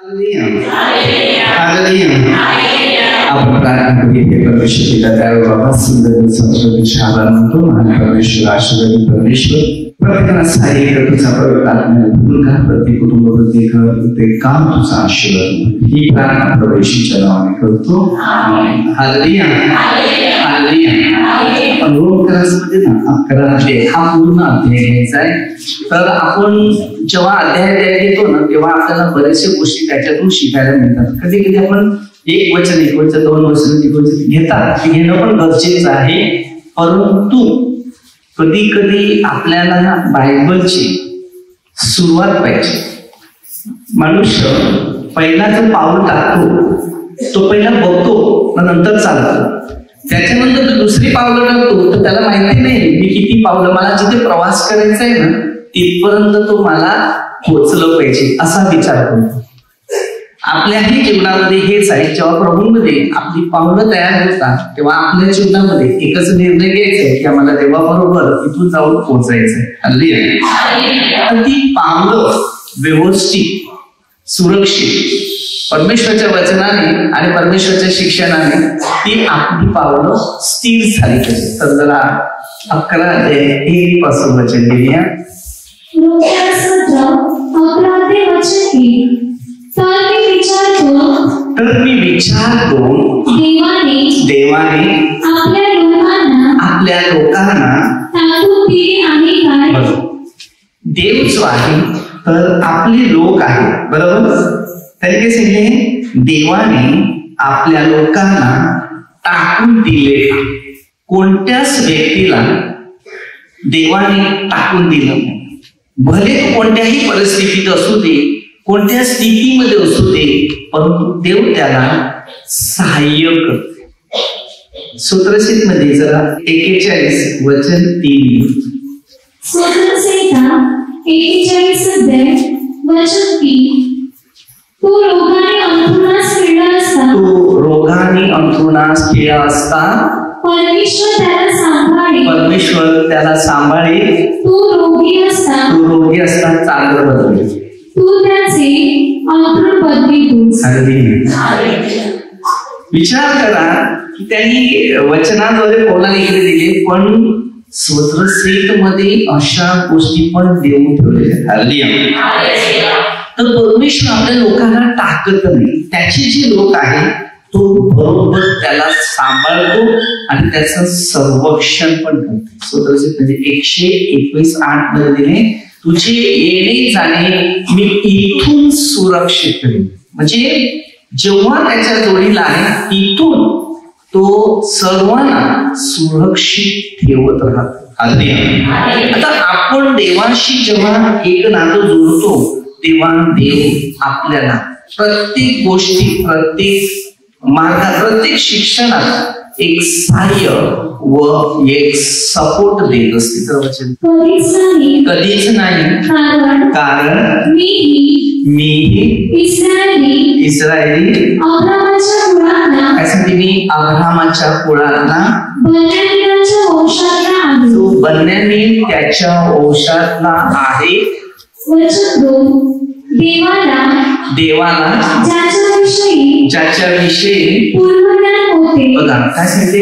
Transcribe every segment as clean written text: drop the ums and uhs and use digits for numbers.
आपण प्रार्थना करूया. परमेश्वर त्यावेळी बाबा सुंदर संस्कृतीच्या आभार मानतो. महान परमेश्वर, आशीर्वादी परमेश्वर, प्रत्येकाला सहाय्य कर. तुझा पवित्र आत्म्याने भरून घाल. प्रत्येक कुटुंब, प्रत्येक घर, प्रत्येक काम तुझा आशीर्वाद. ही प्रार्थना प्रभूच्या नावाने करतो. Hallelujah, hallelujah. रोमकरासमध्ये ना 11 अध्याय हा पूर्ण अध्याय घ्यायचा आहे. तर आपण जेव्हा अध्याय घेतो ना तेव्हा आपल्याला बरेचशा गोष्टी त्याच्यातून शिकायला मिळतात. कधी कधी आपण एक वचन, दोन वचन, घेतात. ते घेणं पण गरजेचं आहे. परंतु कधी कधी आपल्याला बायबलची सुरुवात पाहिजे. मनुष्य पहिला जो पाऊल टाकतो तो पहिला बघतो नंतर चालतो. त्याच्यानंतर तो दुसरी पावलं टाकतो तर त्याला माहिती नाही मी किती पावलं, मला जिथे प्रवास करायचा आहे ना तिथपर्यंत तो मला पोहोचलं पाहिजे असा विचार करतो. आपल्याही जीवनामध्ये हेच आहे. जेव्हा प्रभूंमध्ये आपली पावलं तयार होतात तेव्हा आपल्या जीवनामध्ये एकच निर्णय घ्यायचा आहे की आम्हाला देवाबरोबर इथून जाऊन पोहोचायचंय. तर ती पावलं व्यवस्थित, सुरक्षित परमेश्वरच्या वचनाने आणि परमेश्वरच्या शिक्षणाने ती आपली पावलं स्थिर झाली पाहिजे. तर जरा 11 अध्याय 1 पासून वचन लिहूया. तर मी विचारतो देवाने आपल्या लोकांना देव जो आहे तर आपले लोक आहेत. बरोबर. त्याने काय सांगितले? देवाने आपल्या लोकांना टाकून दिले. कोणत्याच व्यक्तीला देवाने टाकून दिलं. भले कोणत्याही परिस्थितीत असू दे, कोणत्या स्थितीमध्ये असू दे, परंतु देव त्याला सहाय्य करते. सूत्रसहित मध्ये जरा 41 वचन 3. सूत्रसहिता 41 अध्याय वचन 3. तो रोगाने अंथरुणास खिळला असता परमेश्वर त्याला सांभाळे. तो रोगी असता चांगलं बदले. तू त्याचे अंथरूण बदलितोस. विचार करा की त्यांनी वचनाद्वारे कोणाला इकडे दिले, पण स्वतःसेत मध्ये अशा गोष्टी पण देऊन ठेवलेल्या. तर परमेश्वर आपल्या लोकांना टाकत नाही. त्याचे जे लोक आहेत तो बरोबर त्याला सांभाळतो आणि त्याचं संरक्षण पण करतो. स्वतःसेत म्हणजे 121:8 मध्ये दिले, तुझे येणे जाणे मी इथून सुरक्षित करेन. म्हणजे जेव्हा त्याच्या जोडीला आहे इथून तो सर्वांना सुरक्षित ठेवत राहतो. आता आपण देवाशी जेव्हा एक नातं जोडतो तेव्हा देव आपल्याला प्रत्येक गोष्टी, प्रत्येक मार्गात, प्रत्येक शिक्षणात एक सहाय्य व एक सपोर्ट देत असते. तर वचन कधीच नाही. कारण मी इस्रायली मी अब्राहामाच्या कुळातला तो बन्यामीन त्याच्या वंशातला आहे. देवाला ज्याच्याविषयी बघा काय सांगते,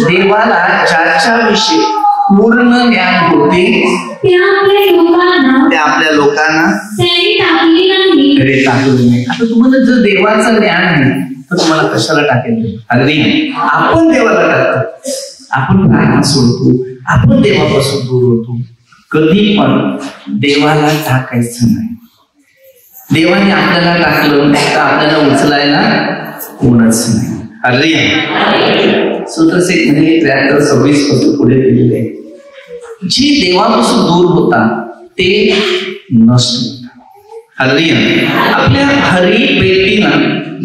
देवाला ज्याच्याविषयी पूर्ण ज्ञान होते ते आपल्या लोकांना टाकले नाही. आता तुम्हाला जर देवाचं ज्ञान नाही तर तुम्हाला कशाला टाकेल? अगदी आपण देवाला टाकतो, आपण प्रार्थना सोडतो, आपण देवापासून दूर होतो. कधी पण देवाला टाकायचं नाही. देवाने आपल्याला टाकलं तर आपल्याला उचलायला कोणच नाही. सूत्रसेत म्हणजे 73:26 पासून पुढे दिलेले आहे. जे देवापासून दूर होतात ते नष्ट होतात. आपल्या हर एक व्यक्तीला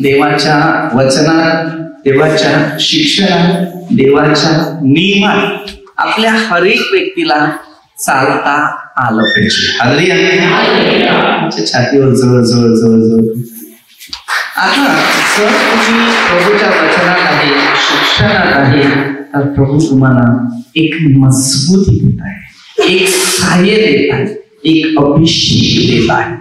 देवाच्या वचनात, देवाच्या शिक्षणात, देवाच्या नियमात आपल्या हर एक व्यक्तीला चालता आलं पाहिजे. छातीवर जवळ जवळ जवळ जवळ. आता जर तुम्ही प्रभूच्या वचनात आहे, शिक्षणात आहे, तर प्रभू तुम्हाला एक मजबूती देत आहे, एक सहाय्य देत आहे, एक अभिषेक देत आहे.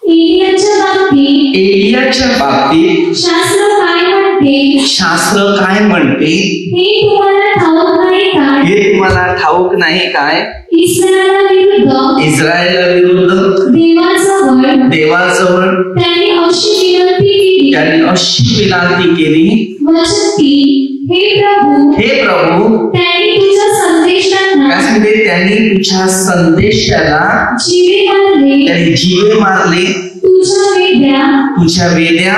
एलियाच्या बाबतीत एलियाच्या बाबतीत शास्त्र काय म्हणते शास्त्र काय म्हणते हे तुम्हाला ठाऊक नाही काय? हे तुम्हाला ठाऊक नाही काय? इस्रायला विरुद्ध देवाजवळ त्यांनी अशी विनंती केली वचन की हे प्रभू त्यांनी तुझ्या संदेशाला जीवे मारले तुझ्या वेद्या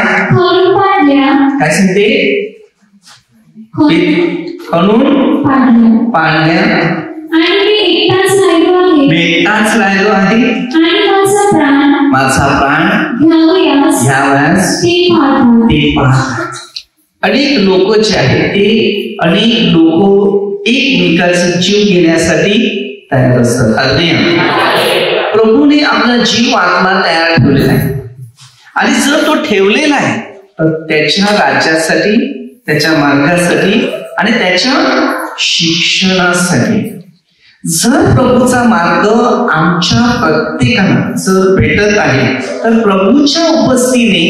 काय सांगते खणून पाडल्या आणि मी एकटाच राहिलो आहे आणि माझा प्राण घ्यावयास ते पाहतात. अनेक लोक जे आहेत ते अनेक लोक एकमेकाचा जीव घेण्यासाठी तयार असतात. प्रभूने आपला जीव आत्मा तयार ठेवलेला आहे आणि जर तो ठेवलेला आहे तर त्याच्या राज्यासाठी, त्याच्या मार्गासाठी आणि त्याच्या शिक्षणासाठी. जर प्रभूचा मार्ग आमच्या प्रत्येकाला जर भेटत आहे तर प्रभूच्या उपस्थितीने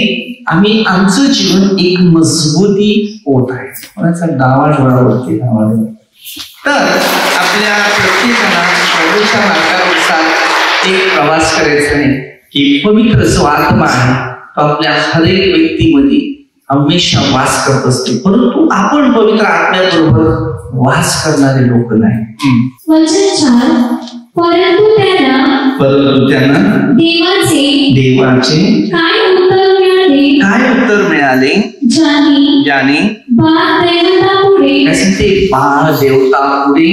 आम्ही आमचं जीवन एक मजबूती होत आहे. कोणाचा डावाडोळावरती तर आपल्या प्रत्येकाला प्रभूच्या मार्गानुसार एक प्रवास करायचा आहे की पवित्र जो आत्मा आहे तो आपल्या हरेक व्यक्तीमध्ये हमेशा वास करत असते, परंतु आपण पवित्र आत्म्याबरोबर वास करणारे लोक नाही. परंतु त्यांना देवाचे काय उत्तर मिळाले ज्याने बाळ देवता पुढे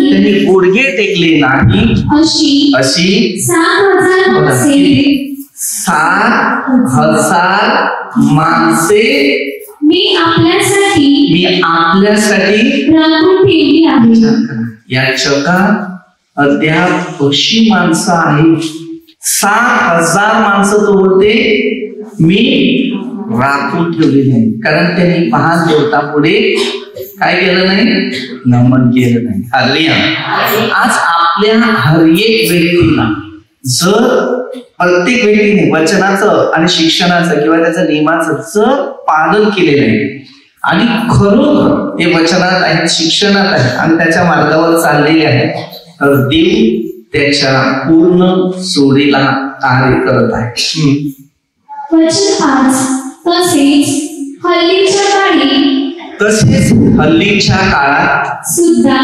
त्यांनी गुडघे टेकले नाही अशी 7,000 माणसे मी आपल्यासाठी राखून ठेवली आहे. या जगात अद्याप अशी माणसं आहेत 7,000 माणसं तो बोलते मी राखून ठेवलेली आहे, कारण त्यांनी महान देवता पुढे काय केलं नाही, नमन केलं नाही. हालेलुया. आज आपल्या हर एक व्यक्तीला जर प्रत्येक व्यक्तीने वचनाचं आणि शिक्षणाचं किंवा त्याचं नियमाचं जर पालन केलेलं आहे आणि खरोखर ते वचनात आहेत, शिक्षणात आहे आणि त्याच्या मार्गावर चाललेले आहे तर देव त्याच्या पूर्ण जोडीला कार्य करत आहे. तसेच हल्लीच्या काळात सुद्धा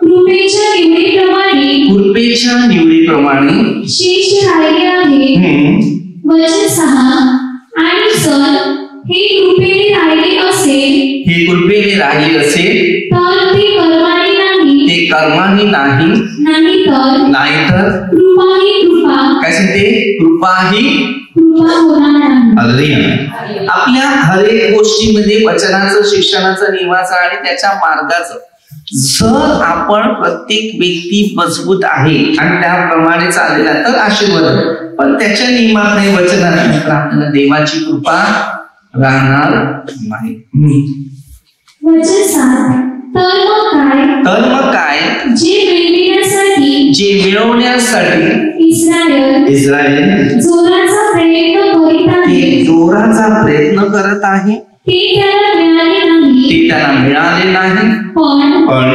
कृपेच्या निवडीप्रमाणे शेष राहिले आहे. वचन 6 आणि जर हे कृपेने राहिले असेल तर ते कर्माने नाही तर कृपा काय सांगते, कृपा होणार नाही. आपल्या हरेक गोष्टीमध्ये वचनाचं, शिक्षणाचं, नियमाचं आणि त्याच्या मार्गाचं जर आपण प्रत्येक व्यक्ती मजबूत आहे आणि त्याप्रमाणे चाललेला तर आशीर्वाद, पण त्याच्या नियमात नाही, वचनात नाही तर आपल्याला देवाची कृपा राहणार नाही. तर मग काय जे मिळवण्यासाठी इस्रायल जोराचा प्रयत्न करत आहे ते त्याला मिळाले नाही. पण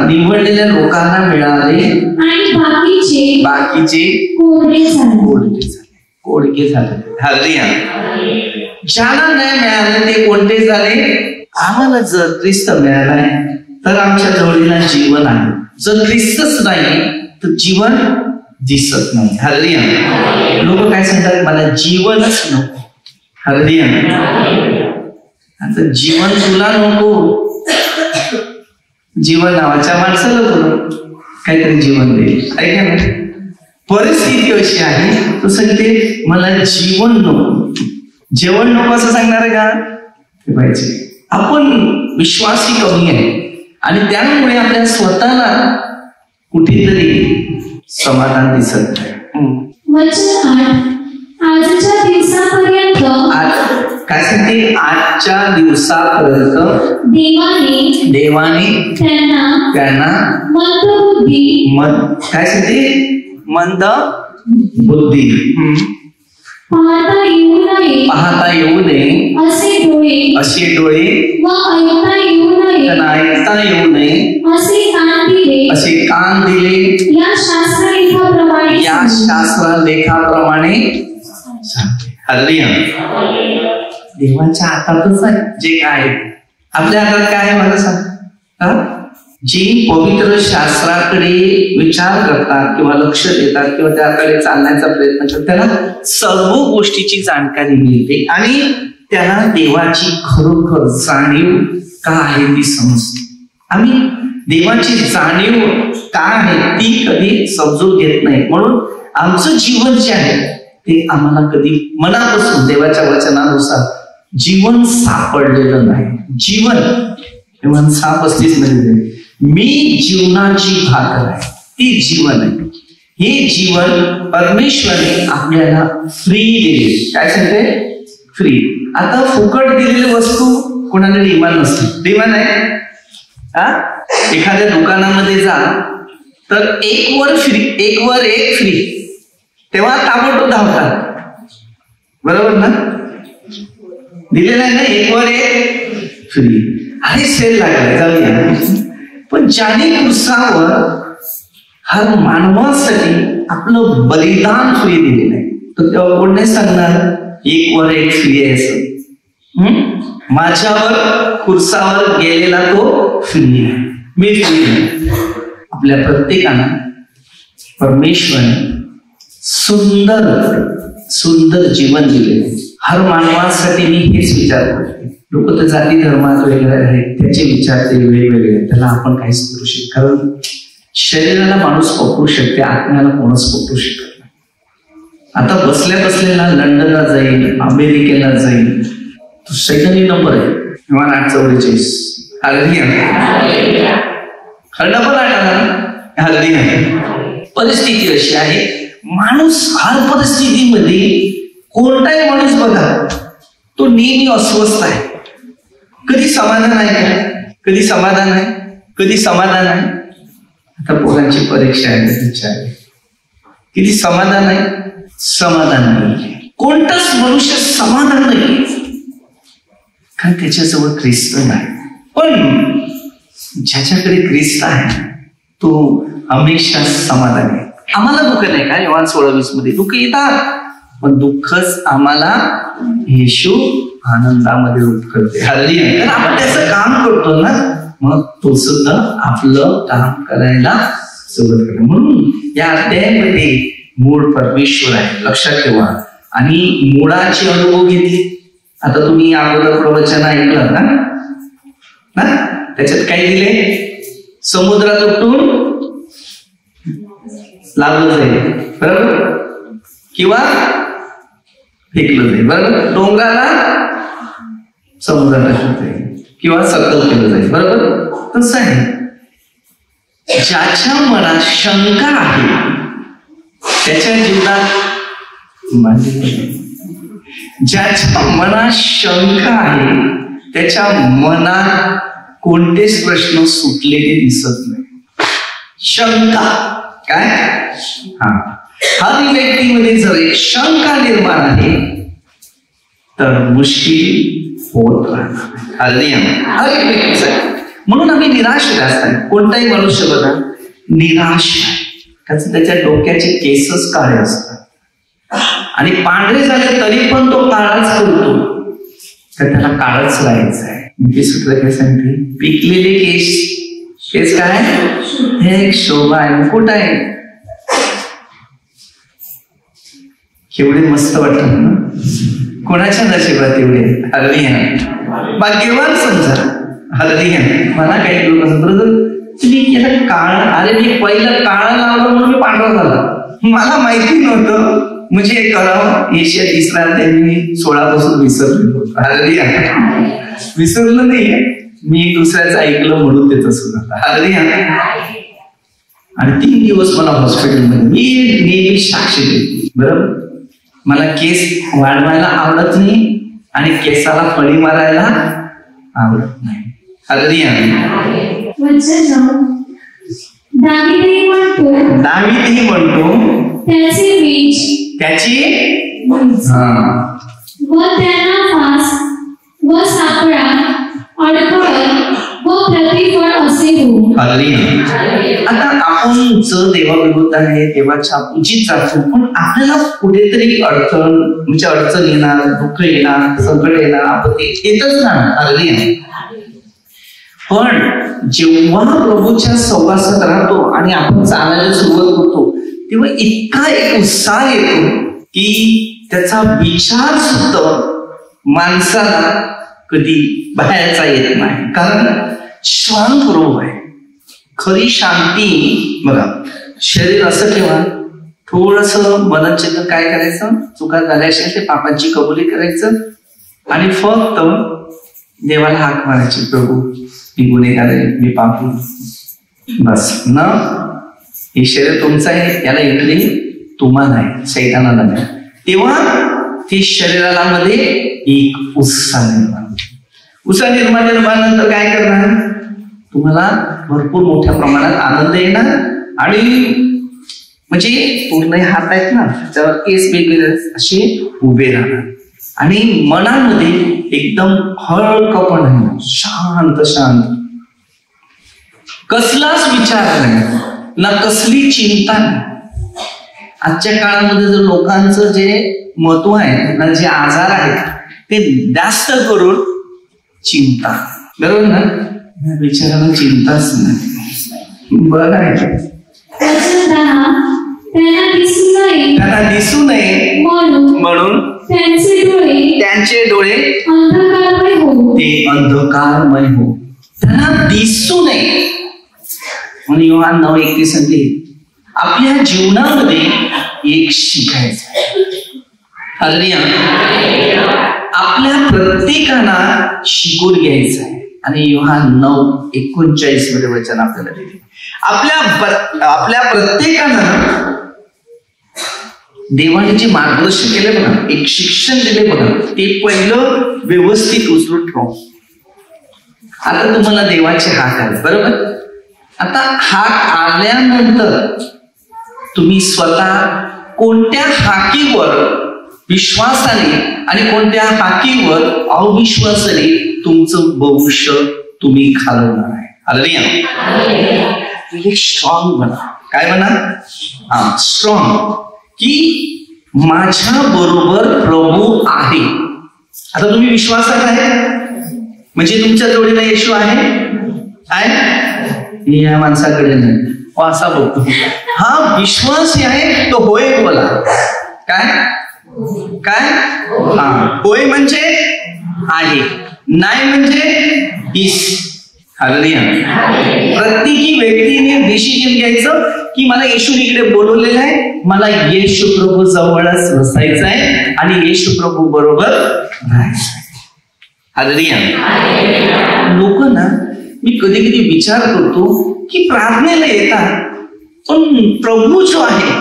निवडलेल्या लोकांना मिळाले आणि बाकीचे कोडके झाले. हालेलुया. ज्यांना नाही मिळाले ते कोणते झाले. आम्हाला जर ख्रिस्त मिळालाय तर आमच्या जवळीला जीवन आहे, जर ख्रिस्तच नाही तर जीवन दिसत नाही. हालेलुया. लोक काय सांगतात, मला जीवनच नको. हालेलुया. आता जीवन तुला नको, जीवन नावाच्या माणसाला बोलव काहीतरी जीवन देईल. ऐका ना, परिस्थिती अशी आहे तो सांगते मला जीवन नको, जेवण नको असं सांगणार आहे का, ते पाहिजे. आपण विश्वासी कमी आहे आणि त्यामुळे आपल्या स्वतःला कुठेतरी समाधान दिसत नाही. आजच्या दिवसापर्यंत काय सांगते, आजच्या दिवसापर्यंत देवाने त्यांना मंदबुद्धी काय सांगते, मंद बुद्धी, पाहता येऊ नये असे डोळे व ऐकता येऊ नये असे कान दिले या शास्त्रलेखाप्रमाणे हालेलुया. देवाच्या हातातच आहे जे काय आहे. आपल्या हातात काय आहे मला सांग. जी पवित्र शास्त्राकडे विचार करतात किंवा लक्ष देतात किंवा त्याकडे चालण्याचा प्रयत्न करतात त्याला सर्व गोष्टीची जाणकारी मिळते आणि त्याला देवाची खरोखर जाणीव का आहे ती समजते. आम्ही देवाची जाणीव काय आहे ती कधी समजून घेत नाही. म्हणून आमचं जीवन जे आहे ते आम्हाला कधी मनापासून देवाच्या वचनानुसार जीवन सापडलेलं नाही. जीवन 6:35 मध्ये मी जीवनाची भाकर आहे, ती जीवन आहे. हे जीवन परमेश्वराने आपल्याला फ्री दिले. काय सांगते? फ्री. आता फुकट दिलेली वस्तू कोणाला डिमांड नसते. डिमांड आहे. एखाद्या दुकानामध्ये जा तर एक वर एक फ्री, तेव्हा ताबडतोब धावतात. बरोबर ना? दिलेलं आहे ना, एक वर एक फ्री. आणि सेल लागलाय जाऊया. पण ज्याने क्रूसावर हर मानवासाठी आपलं बलिदान फ्री दिलेलं आहे तर तेव्हा कोण नाही सांगणार एक वर एक फ्री आहे असं. माझ्यावर क्रूसावर गेलेला तो फ्री आहे, मी फ्री आहे. आपल्या प्रत्येकाला परमेश्वराने सुंदर जीवन दिलेलं आहे. हर मानवासाठी मी हेच विचार करतो. लोक तर जाती धर्मात वगैरे आहेत, त्याचे विचार ते वेगवेगळे, त्याला आपण काहीच करू शकतो. कारण शरीराला माणूस पकडू शकते, आत्म्याला कोणच पकडू शकत नाही. आता बसल्याला लंडनला जाईल, अमेरिकेला जाईल, तो 2nd नंबर आहे किंवा 844. परिस्थिती अशी आहे. माणूस हर परिस्थितीमध्ये कोणताही माणूस बघा तो नेहमी अस्वस्थ आहे. कधी समाधान आहे का? कधी समाधान आहे, कधी समाधान आहे. आता पोरांची परीक्षा आहे, किती समाधान आहे? समाधान नाही. कोणताच मनुष्य समाधान नाही कारण त्याच्याजवळ ख्रिस्त नाही. पण ज्याच्याकडे ख्रिस्त आहे तो हमेशा समाधान आहे. आम्हाला दुःख नाही का? योहान 16:20 मध्ये दुःख येतात पण दुःखच आम्हाला येशू आनंदामध्ये रूप करते. कारण आपण त्याचं काम करतो ना, मग तो सुद्धा आपलं काम करायला सुरुवात करतो. म्हणून या अध्यायामध्ये मूळ परमेश्वर आहे, लक्षात ठेवा. आणि मुळाची अनुभव घेतली. आता तुम्ही अगोदर प्रवचन ऐकलं ना, त्याच्यात काय दिले? समुद्रात उठून लागलं जाईल, बरोबर, किंवा फेकलं जाईल, बरोबर. डोंगराला समुद्राला जाईल किंवा सकल केलं जाईल, बरोबर. तसं आहे. ज्याच्या मनात शंका आहे त्याच्या जीवनात, ज्याच्या मनात शंका आहे त्याच्या मनात कोणतेच प्रश्न सुटलेले दिसत नाही. शंका काय? हर व्यक्तीमध्ये जर एक शंका निर्माण आहे तर मुश्किल होत राहणार. हर एक व्यक्तीसाठी. म्हणून आम्ही निराश असतात. कोणताही मनुष्य बघा निराश आहे, त्याच्या डोक्याचे केसच काळे असतात आणि पांढरे झाले तरी पण तो काळाच करतो, तर त्याला काळच लागायचं आहे. मी सूत्र काय सांगते? पिकलेले केस काय? हे एक शोभा आहे, मुकुट आहे. केवढे मस्त वाटत ना. कोणाच्या नशिबात एवढे? हल्ली भाग्यवान समजा. हल्ली मला काही लोक तुम्ही केलं काळ. अरे मी पहिलं काळ लावलं म्हणून मी पांढरा झाला, मला माहिती नव्हतं. म्हणजे करावं. एशिया 3रा त्यांनी 16 पासून विसरलो. हल्ली विसरलं नाहीये मी, दुसऱ्याचं ऐकलं म्हणून ते तसं झालं. हल्ली आणि 3 दिवस मला हॉस्पिटलमध्ये मी नेहमी साक्षी देते, बरोबर. मला केस वाढवायला आवडत नाही आणि केसाला फळी मारायला आवडत नाही. दावीदही म्हणतो त्याचे बीज त्याची व त्यांना फास व सापळा अडखळ व प्रतिफळ असे हो. आता आपण जर देवाविरुद्ध आहे देवाच्या पूजित जातो, पण आपल्याला कुठेतरी अडचण येणार, दुःख येणार, संकट येणार, आपत्ती येतच ना. पण जेव्हा प्रभूच्या सहवासात राहतो आणि आपण चालायला सुरुवात करतो तेव्हा इतका एक उत्साह येतो की त्याचा विचार सुद्धा माणसाला कधी बाहेरचा येत नाही, कारण शांत प्रभू आहे. खरी शांती बघा, शरीर असं ठेवा, थोडस मनचिंतन काय करायचं, चुका झाल्या असेल ते पापांची कबुली करायचं आणि फक्त देवाला हाक मारायची, प्रभू मी गुन्हेगार आहे, मी पापी, बस ना. हे शरीर तुमचं आहे, याला एंट्री तुम्हाला आहे, शैतानाला नाही. तेव्हा ते शरीराला मध्ये एक उत्साह निर्माण नंतर काय करणार, तुम्हाला भरपूर मोठ्या प्रमाणात आनंद येणार आणि म्हणजे पूर्ण हात आहेत ना त्याच्यावर केस वेगवेगळे असे उभे राहणार आणि मनामध्ये एकदम हळकपण आहे, शांत शांत, कसलाच विचार नाही ना, कसली चिंता नाही. आजच्या काळामध्ये जर लोकांचं जे महत्व आहे ना, जे आजार आहेत ते जास्त करून चिंता, बरोबर ना. विचाराला चिंताच नाही. बरं आहे त्यांना दिसू नये म्हणून त्यांचे डोळे ते अंधकारमय हो. त्यांना दिसू नये म्हणून योहान 9:31 सांगते आपल्या जीवनामध्ये एक शिकायचं. हालेलुया. आपल्या प्रत्येकाला शिकून घ्यायचं आहे आणि योहान 9:39 मध्ये वचन आपल्याला दिले, आपल्या प्रत्येकानं देवाने जे मार्गदर्शन केले बघा, एक शिक्षण दिले बघा, ते पहिलं व्यवस्थित उचलून ठेवा. आता तुम्हाला देवाचे हाक आले, बरोबर. आता हाक आल्यानंतर तुम्ही स्वतः कोणत्या हाकीवर विश्वासाने आणि कोणत्या हाकीवर अविश्वासाने तुमचं भविष्य तुम्ही घालवणार आहे. हालेलुया. स्ट्रॉंग बना. काय बना? स्ट्रॉंग, की माझ्या बरोबर प्रभू आहे. आता तुम्ही विश्वासात आहे म्हणजे तुमच्या जोडीला येशू आहे. मी या माणसाकडे नाही असा बघतो, हा विश्वास आहे तो होय बोला. काय काय हा होय म्हणजे आहे, नाही म्हणजे इस. हालेलुया. प्रत्येकी व्यक्तीने डिसिजन घ्यायचं की मला येशूने इकडे बोलवलेलं आहे, मला येशू प्रभू जवळच बसायचं आहे आणि येशू प्रभू बरोबर राहायचं आहे. हालेलुया. लोक ना, मी कधी कधी विचार करतो की प्रार्थनेला येतात पण प्रभू जो आहे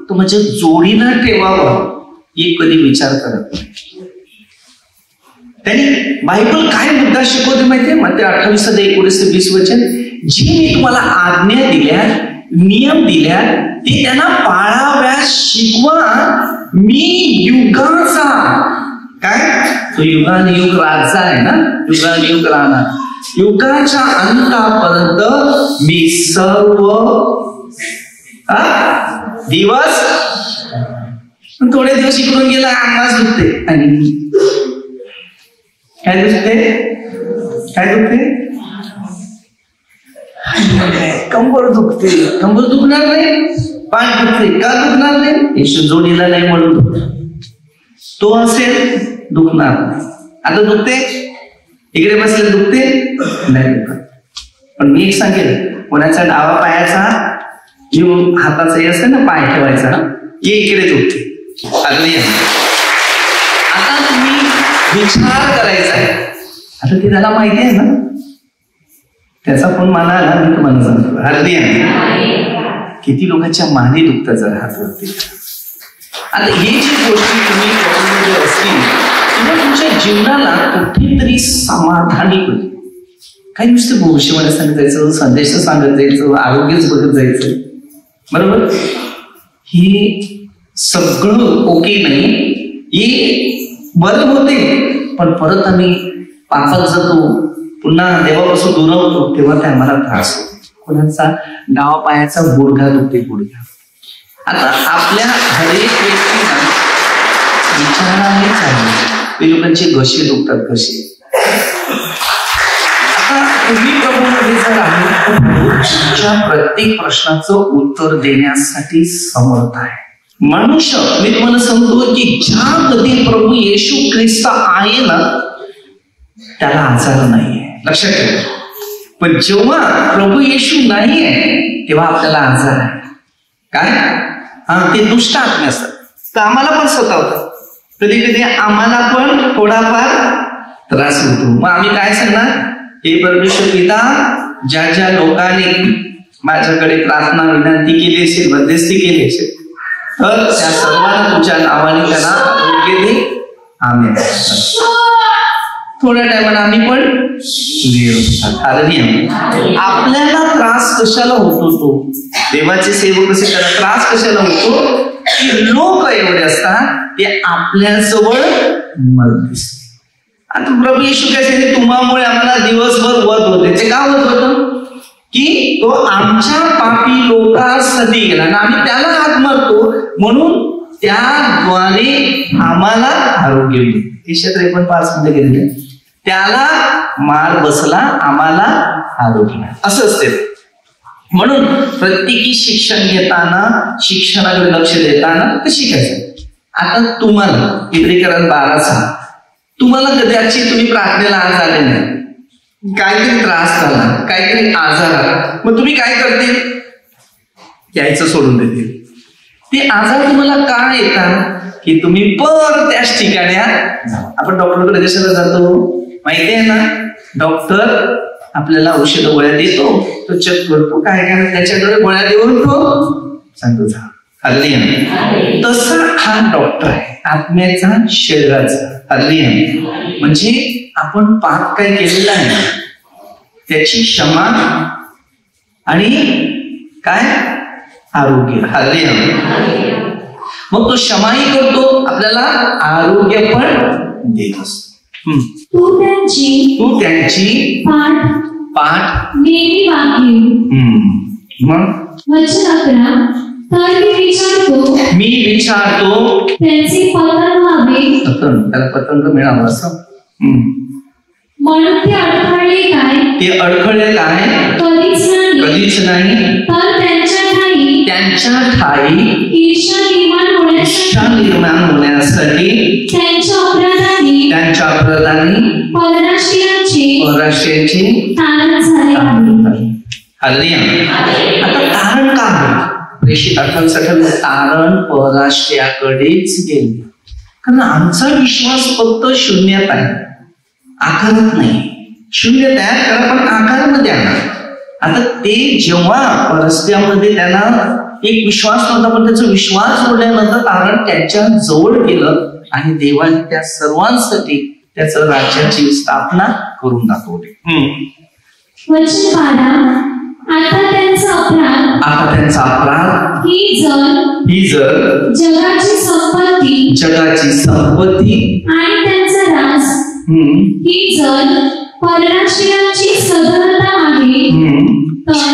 तो माझ्या जोडीला ठेवावा हे कधी विचार करत नाही. त्यांनी बायबल काय मुद्दा शिकवते माहितीये? मत्ती 28:19-20 वचन, जे मी तुम्हाला आज्ञा दिल्या, नियम दिल्या ते त्यांना पाळाव्या शिकवा. मी युगाचा, काय तो युगानुयुग राजा आहे ना, युगानुयुग राहणार, युगाच्या अंतापर्यंत मी सर्व दिवस. थोडे दिवस इकडून गेला अंगाच दुखते. आणि काय दुखते? काय दुखते? कंबर दुखते. कंबर दुखणार नाही, पाठ दुखते. का दुखणार नाही? येशू जोडीला नाही म्हणून तो असेल दुखणार नाही. आता दुखते, इकडे बसले दुखते नाही दुखत. पण मी एक सांगेल, कोणाचा डावा पायाचा घेऊन हाताचा हे असते ना पाय ठेवायचा, ये इकडे दुखते. आता तुम्ही विचार करायचा आहे. आता ते त्याला माहिती आहे ना, त्याचा फोन मला आला, मी तुम्हाला सांगतो. हालेलुया. किती लोकांच्या माने दुखतात जर हात वरती. आता हे जी गोष्टी तुम्ही असतील किंवा तुमच्या जीवनाला कुठेतरी समाधानी होईल. काही नुसतं भविष्यवाणी सांगत जायचं, संदेश सांगत जायचं, आरोग्यच बघत जायचं, बरोबर. हे सगळं ओके नाही, हे बरं होते, पण परत आम्ही पापात जातो, पुन्हा देवापासून दूर होतो, तेव्हा ते आम्हाला त्रास होतो. कोणाचा डावा पायाचा गुडघा दुखते, गुडघा. आता आपल्या हरेक व्यक्तीला विचाराने चालले ते लोकांचे घसे दुखतात, घसे. आता तुम्ही प्रभूमध्ये जर आहे, तुमच्या प्रत्येक प्रश्नाचं उत्तर देण्यासाठी समर्थ आहे. मनुष्य, मी तुम्हाला सांगतो की ज्या कधी प्रभू येशू ख्रिस्त आहे ना, त्याला आजार नाहीये, लक्षात ठेवा. पण जेव्हा प्रभू येशू नाहीये तेव्हा आपल्याला आजार आहे. काय? ते दुष्ट आत्मे असतात, तर आम्हाला पण सतावतात. कधी कधी आम्हाला पण थोडाफार त्रास होतो. मग आम्ही काय सांगणार, हे परमेश्वर पिता, ज्या ज्या लोकांनी माझ्याकडे प्रार्थना विनंती केली असेल, मध्यस्थी केली असेल, तर त्या सर्वांना तुझ्या नावाने त्यांना आरोग्य दे. आमेन. थोड्या टायमाला आम्ही पण आपल्याला त्रास कशाला होतो, तो देवाचे सेवक कसे त्याला त्रास कशाला होतो, की लोक एवढे असतात ते आपल्याजवळ मदत. आता प्रभू येशू काय सांगितले, तुम्हामुळे आम्हाला दिवसभर वध होते. ते का वध होतं, की तो आमच्या पापी लोकांसाठी गेला आणि आम्ही त्याला हात मारतो, म्हणून त्याद्वारे आम्हाला आरोग्य मिळते. 353 मध्ये गेलेले, त्याला मार बसला, आम्हाला आरोग्य मिळालं, असं असते. म्हणून प्रत्येकी शिक्षण घेताना, शिक्षणाकडे लक्ष देताना ते शिकायचं. आता तुम्हाला इब्रिकरण 12 तुम्हाला कदाचित तुम्ही प्रार्थनेला आज आले नाही, काहीतरी त्रास झाला, काहीतरी आजार आला, मग तुम्ही काय करते, यायचं सोडून देते. ते आजार तुम्हाला का येतात, की तुम्ही पर त्याच ठिकाणी. आपण डॉक्टरकडे कशाला जातो माहिती आहे ना, डॉक्टर आपल्याला औषध गोळ्या देतो, तो चेक करतो काय काय, त्याच्याकडे गोळ्या देऊन तो सांगतो जा. तसा हा डॉक्टर आहे आत्म्याचा, शरीराचा. म्हणजे आपण पाप काय केलेला आहे त्याची क्षमा आणि काय आरोग्य. मग तो क्षमाही करतो, आपल्याला आरोग्य पण देत असतो. तू त्यांची पाठ नेहमी वागली. मग वचन 11, तर मी विचारतो त्यांचे पतन व्हावे, त्याला पतंग मिळावं असं. म्हणून ते अडखळले काय, कधीच नाही. तर त्यांच्या ठाई ईर्ष्या निर्माण होण्यासाठी त्यांच्या अपराधांनी परराष्ट्रीयांचे तारण झाले आहे. आता तारण का, प्रेषित 68 तारण परराष्ट्रीयाकडेच गेले, कारण आमचा विश्वास फक्त शून्यात आहे, आकारात नाही. शून्य तयार करा पण आकारामध्ये आणा. आता ते जेव्हा परस्त्यामध्ये त्यांना एक विश्वास नव्हता, पण त्याचा विश्वास सोडल्यानंतर तारण त्यांच्या जवळ गेलं आणि देवाने त्या सर्वांसाठी त्याचं राज्याची स्थापना करून दाखवली. वचन 12, आता त्यांचा अपराध ही जर जगाची संपत्ती आणि त्यांचा राज ही जर परराष्ट्रीयांची सधनता आहे, तर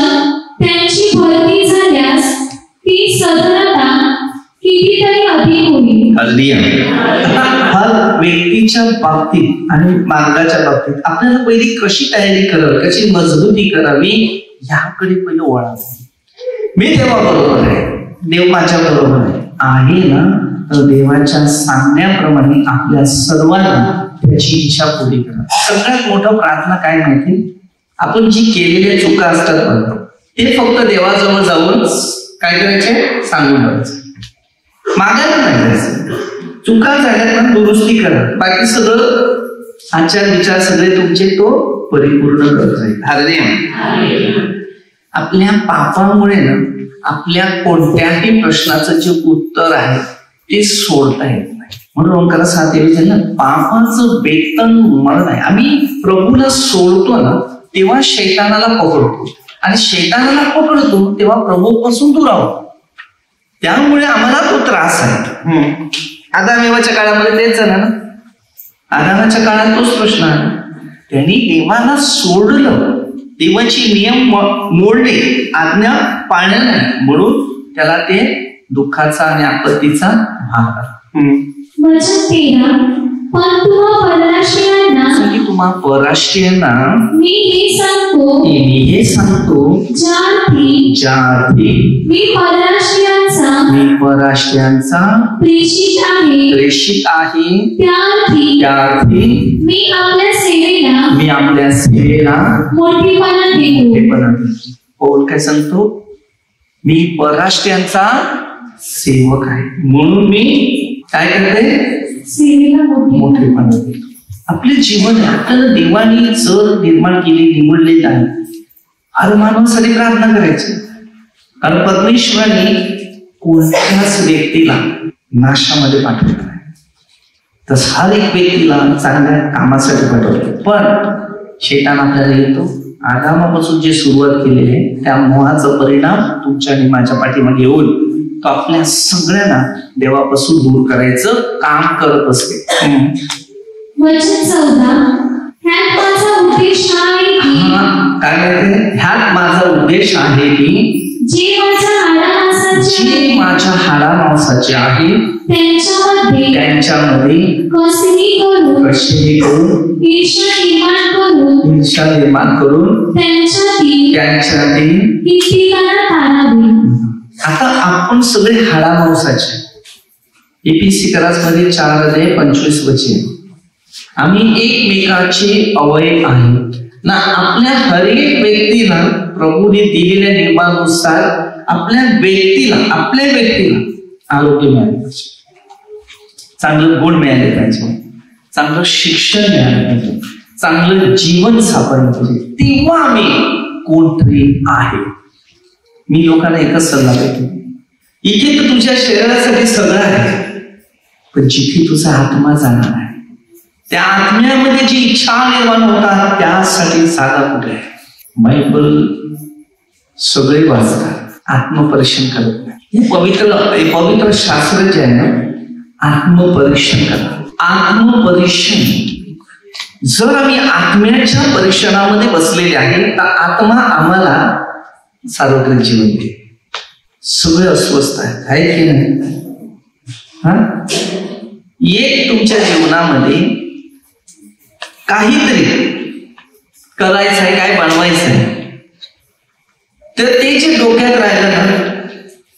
त्यांची भरती झाल्यास ती सधनता कितीतरी अधिक होईल. हर व्यक्तीच्या बाबतीत आणि मार्गाच्या बाबतीत आपल्याला पहिली कशी तयारी करावी, कशी मजबूती करावी, याकडे पहिलं वळावं. मी देवाबरोबर आहे, देव माझ्या बरोबर आहे ना, तर देवाच्या सांगण्याप्रमाणे आपल्या सर्वांना त्याची इच्छा पूर्ण करा. सगळ्यात मोठं प्रार्थना काय माहिती, आपण जी केलेल्या चुका असतात ते फक्त देवाजवळ जाऊन काय करायचे, सांगून ठेवायचं, मागायला नाही जायचं. चुका झाल्यात ना दुरुस्ती करा, बाकी सगळं आचार विचार सगळे तुमचे तो परिपूर्ण करत जाईल. आपल्या पापामुळे ना आपल्या कोणत्याही प्रश्नाचं जे उत्तर आहे ते सोडता येत नाही. म्हणून ओंकार 7:23 ना, पापाचं वेतन मरण आहे. आम्ही प्रभूला सोडतो ना तेव्हा शैतानाला पकडतो, आणि शैतानाला पकडतो तेव्हा प्रभूपासून दूर आहोत. त्यामुळे आम्हाला तो त्रास आहे. आदाम एवाच्या काळामध्ये तेच झालं ना. आदामाच्या काळात तोच प्रश्न आहे. त्यांनी देवाला सोडलं, देवाची नियम मोडले, आज्ञा पाळल्या नाही, म्हणून त्याला ते दुःखाचा आणि आपत्तीचा भाग आला. वचन 13 पण तुम्हा परराष्ट्रीयांना मी हे सांगतो ज्यार्थी मी परराष्ट्रीयांचा प्रेषित आहे त्यार्थी मी आपल्या सेवेला मोठेपणा देतो. पौल काय सांगतो? मी परराष्ट्रीयांचा सेवक आहे, म्हणून मी काय करते? सेवेला मोठेपणा देतो. आपले जीवन आपल्याला देवाने जर निर्माण केले, निवडले आहे, हर मानवासाठी प्रार्थना करायची. कारण परमेश्वराने कोणत्याच व्यक्तीला नाशामध्ये पाठवलं नाही, तर हर एक व्यक्तीला चांगल्या कामासाठी पाठवलं. पण शैतान आपल्याला येतो. आदामापासून जे सुरुवात केलेली आहे त्या मोहाचा परिणाम तुमच्या आणि माझ्या पाठीमागे येऊन तो आपल्या सगळ्यांना देवापासून दूर करायचं काम करत असते. वचन 14 ह्यात माझा उद्देश आहे की काय म्हणते? ह्यात माझा उद्देश आहे की जे माझ्या हाडा मांसाचे आहे त्यांच्यामध्ये कसेही करून ईर्ष्या निर्माण करून त्यांच्यातील आता आपण सगळे हाडा मांसाचे. एपीसी करासमध्ये 4:25 वचन. आम्ही एकमेकाचे अवयव आहेत ना. आपल्या हर एक व्यक्तीला प्रभूने दिलेल्या नियमानुसार आपल्या व्यक्तीला आरोग्य मिळाले पाहिजे, चांगलं गुण मिळाले पाहिजे, चांगलं शिक्षण मिळालं पाहिजे, चांगलं जीवन सापडलं पाहिजे. तेव्हा आम्ही कोणतरी आहे. मी लोकांना एकच सल्ला देतो, इथे तर तुझ्या शरीरासाठी सगळं आहे, पण जिथे तुझा आत्मा जाणार आहे त्या आत्म्यामध्ये जी इच्छा निर्माण होतात त्यासाठी जागा कुठे आहे? बायबल सगळे वाचतात, आत्मपरीक्षण करत नाही. हे पवित्र शास्त्र जे आहे ना, आत्मपरीक्षण करा. आत्मपरीक्षण जर आम्ही आत्म्याच्या परीक्षणामध्ये बसलेले आहे तर आत्मा आम्हाला सार्वत्रिक जीवन दे. सगळे अस्वस्थ आहे की नाही? एक तुमच्या जीवनामध्ये काहीतरी करायचं आहे, काय बनवायचं आहे, तर ते जे डोक्यात राहिलं ना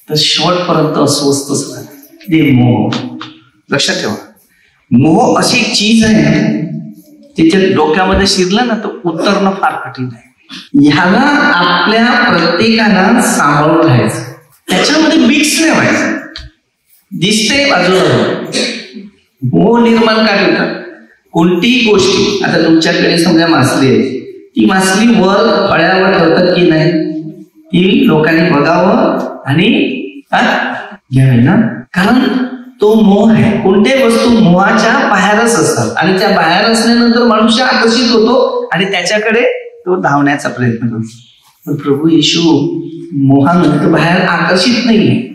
तर शेवटपर्यंत अस्वस्थच राहिलं. ते मोह. लक्षात ठेवा, मोह अशी एक चीज आहे ना, तिच्या डोक्यामध्ये शिरलं ना तर उतरणं फार कठीण आहे. ह्याला आपल्या प्रत्येकाला सांभाळून राहायचं, त्याच्यामध्ये मिक्स नाही व्हायचं. दिसते बाजूला मोह निर्माण का ठेवतात? कोणतीही गोष्टी, आता तुमच्याकडे समजा मासली आहे, ती मासली वर फळ्यावर ठेवतात की नाही? ती लोकांनी बघावं आणि घ्यावे ना, कारण तो मोह आहे. कोणत्याही वस्तू मोहाच्या बाहेरच असतात आणि त्या बाहेर असल्यानंतर मनुष्य आकर्षित होतो आणि त्याच्याकडे तो धावण्याचा प्रयत्न करतो. पण प्रभू येशू मोहानंतर बाहेर आकर्षित नाहीये.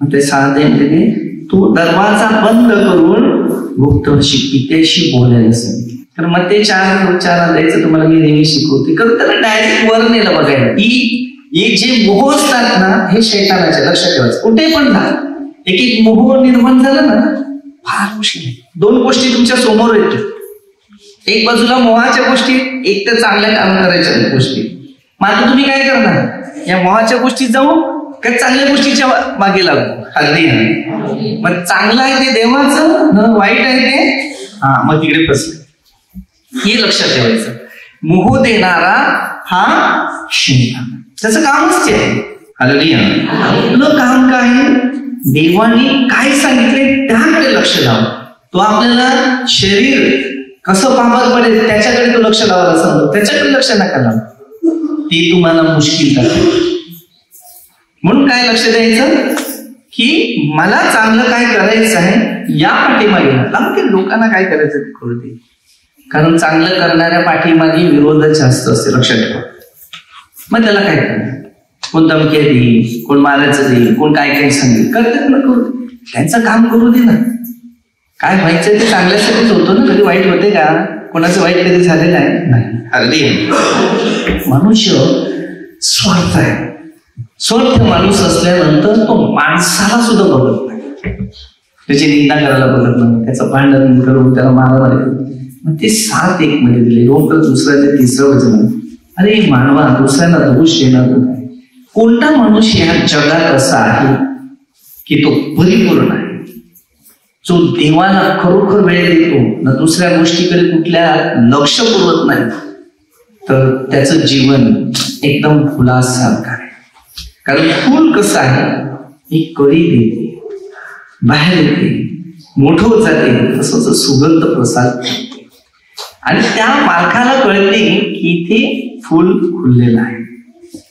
ते साधे तू दरवाजा बंद करून गुप्त पित्याशी बोलायला सांगितलं. तर मग ते 4 द्यायचं तुम्हाला मी नेहमी शिकवते, कारण त्याला डायरेक्ट वर नेलं बघायला. ही जे मोह असतात ना हे शैतानाचे. लक्षात ठेवायचं, कुठे पण ना एक मोह निर्माण झाला ना फार मुश्किल आहे. 2 गोष्टी तुमच्या समोर येतात. एक बाजूला मोहाच्या गोष्टी, एक तर चांगल्या काम करायच्या गोष्टी. मग आता तुम्ही काय करणार? या मोहाच्या गोष्टी जाऊ काय चांगल्या गोष्टीच्या मागे लागू? हल्ली मग चांगलं आहे ते देवाचं, न वाईट आहे ते मग तिकडे फसले. हे लक्षात ठेवायचं. मोह देणारा हा शैतान, त्याचं कामच ते आहे. हल्ली आपलं काम काय? देवाने काय सांगितले त्याकडे लक्ष लावा. तो आपल्याला शरीर कसं पापात पडेल त्याच्याकडे तो लक्ष लावायला सांगतो, त्याच्याकडे लक्ष नका लावा. ते तुम्हाला मुश्किल करते. म्हणून काय लक्ष द्यायचं की मला चांगलं काय करायचं आहे या पाठीमागे लागते. लोकांना काय करायचं ते करू दे, कारण चांगलं करणाऱ्या पाठीमागे विरोधच जास्त असते. लक्षात ठेवा. मग त्याला काय करणार? कोण धमकी देईल, कोण मारायचं देईल, कोण काय काय सांगेल, करतात ना, करू त्यांचं काम करू दे ना. काय व्हायचं ते चांगल्यासाठीच होतं ना. कधी वाईट होते का? कोणाचं वाईट कधी झालेलं आहे? नाही. अगदी मनुष्य स्वार्थ आहे. स्वार्थ माणूस असल्यानंतर तो माणसाला सुद्धा बघत नाही, त्याची निंदा करायला बघत नाही, त्याचं भांडण करून त्याला मारामारी करून. मग ते 7:1 मध्ये दिले. रोमकर 2 ते 3 वचन. अरे मानवा, दुसऱ्याला दोष देणार काय? कोणता मनुष्य ह्या जगात असा आहे की तो परिपूर्ण आहे, जो देवाला खरोखर वेळ देतो ना, दुसऱ्या गोष्टीकडे कुठल्या लक्ष पुरवत नाही, तर त्याचं जीवन एकदम फुलासारखं आहे. कारण फुल कसं आहे, एक कळी देते, बाहेर येते, मोठं होत जाते, तसंच सुगंध प्रसाद करते. आणि त्या मालकाला कळते की इथे फुल खुललेलं आहे.